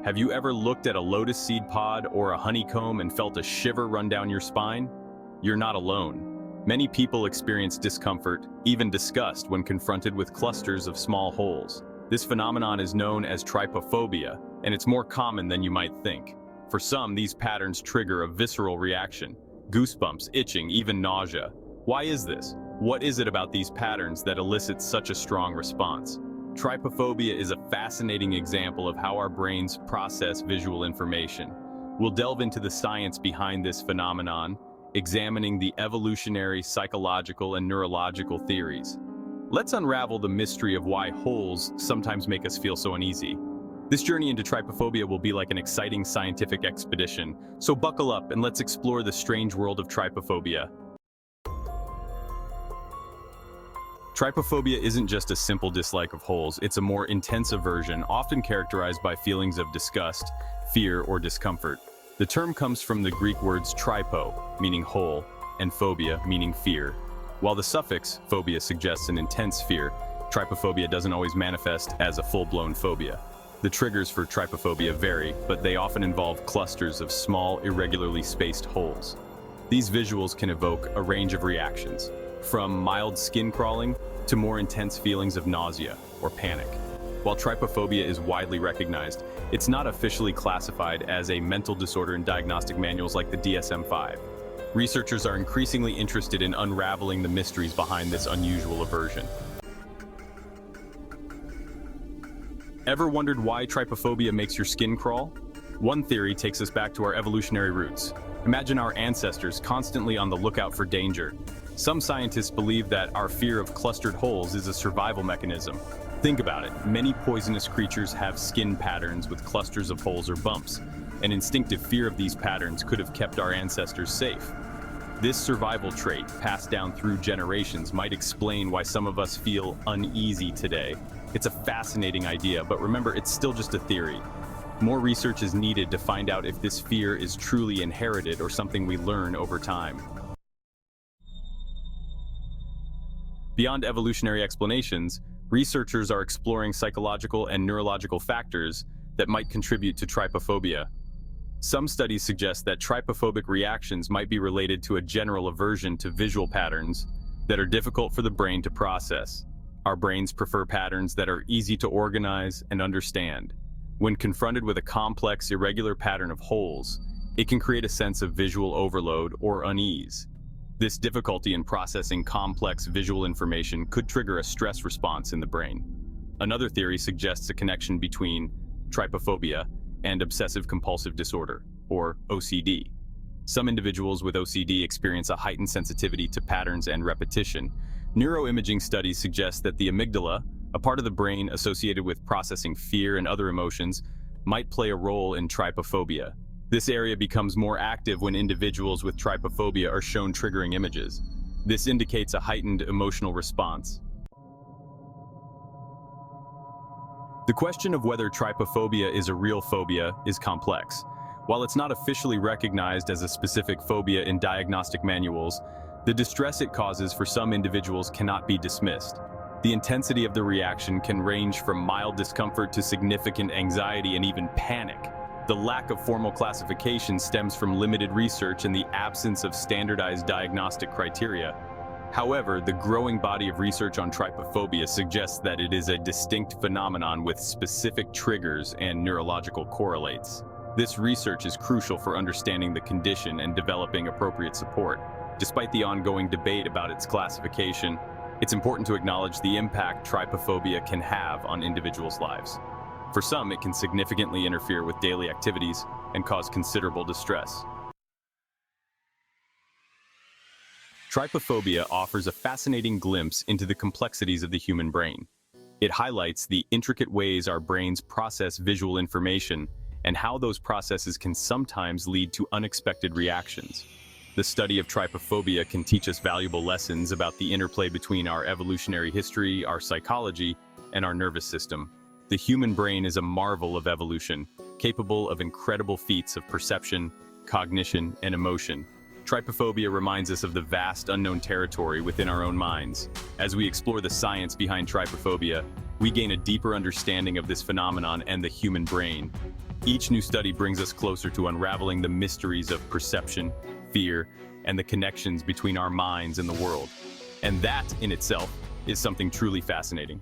Have you ever looked at a lotus seed pod or a honeycomb and felt a shiver run down your spine? You're not alone. Many people experience discomfort, even disgust, when confronted with clusters of small holes. This phenomenon is known as trypophobia, and it's more common than you might think. For some, these patterns trigger a visceral reaction: goosebumps, itching, even nausea. Why is this? What is it about these patterns that elicits such a strong response? Trypophobia is a fascinating example of how our brains process visual information. We'll delve into the science behind this phenomenon, examining the evolutionary, psychological, and neurological theories. Let's unravel the mystery of why holes sometimes make us feel so uneasy. This journey into trypophobia will be like an exciting scientific expedition, so buckle up and let's explore the strange world of trypophobia. Trypophobia isn't just a simple dislike of holes, it's a more intense aversion, often characterized by feelings of disgust, fear, or discomfort. The term comes from the Greek words trypo, meaning hole, and phobia, meaning fear. While the suffix phobia suggests an intense fear, trypophobia doesn't always manifest as a full-blown phobia. The triggers for trypophobia vary, but they often involve clusters of small, irregularly spaced holes. These visuals can evoke a range of reactions, from mild skin crawling to more intense feelings of nausea or panic. While trypophobia is widely recognized, it's not officially classified as a mental disorder in diagnostic manuals like the DSM-5. Researchers are increasingly interested in unraveling the mysteries behind this unusual aversion. Ever wondered why trypophobia makes your skin crawl? One theory takes us back to our evolutionary roots. Imagine our ancestors constantly on the lookout for danger. Some scientists believe that our fear of clustered holes is a survival mechanism. Think about it. Many poisonous creatures have skin patterns with clusters of holes or bumps. An instinctive fear of these patterns could have kept our ancestors safe. This survival trait, passed down through generations, might explain why some of us feel uneasy today. It's a fascinating idea, but remember, it's still just a theory. More research is needed to find out if this fear is truly inherited or something we learn over time. Beyond evolutionary explanations, researchers are exploring psychological and neurological factors that might contribute to trypophobia. Some studies suggest that trypophobic reactions might be related to a general aversion to visual patterns that are difficult for the brain to process. Our brains prefer patterns that are easy to organize and understand. When confronted with a complex, irregular pattern of holes, it can create a sense of visual overload or unease. This difficulty in processing complex visual information could trigger a stress response in the brain. Another theory suggests a connection between trypophobia and obsessive-compulsive disorder, or OCD. Some individuals with OCD experience a heightened sensitivity to patterns and repetition. Neuroimaging studies suggest that the amygdala, a part of the brain associated with processing fear and other emotions, might play a role in trypophobia. This area becomes more active when individuals with trypophobia are shown triggering images. This indicates a heightened emotional response. The question of whether trypophobia is a real phobia is complex. While it's not officially recognized as a specific phobia in diagnostic manuals, the distress it causes for some individuals cannot be dismissed. The intensity of the reaction can range from mild discomfort to significant anxiety and even panic. The lack of formal classification stems from limited research and the absence of standardized diagnostic criteria. However, the growing body of research on trypophobia suggests that it is a distinct phenomenon with specific triggers and neurological correlates. This research is crucial for understanding the condition and developing appropriate support. Despite the ongoing debate about its classification, it's important to acknowledge the impact trypophobia can have on individuals' lives. For some, it can significantly interfere with daily activities and cause considerable distress. Trypophobia offers a fascinating glimpse into the complexities of the human brain. It highlights the intricate ways our brains process visual information and how those processes can sometimes lead to unexpected reactions. The study of trypophobia can teach us valuable lessons about the interplay between our evolutionary history, our psychology, and our nervous system. The human brain is a marvel of evolution, capable of incredible feats of perception, cognition, and emotion. Trypophobia reminds us of the vast unknown territory within our own minds. As we explore the science behind trypophobia, we gain a deeper understanding of this phenomenon and the human brain. Each new study brings us closer to unraveling the mysteries of perception, fear, and the connections between our minds and the world. And that, in itself, is something truly fascinating.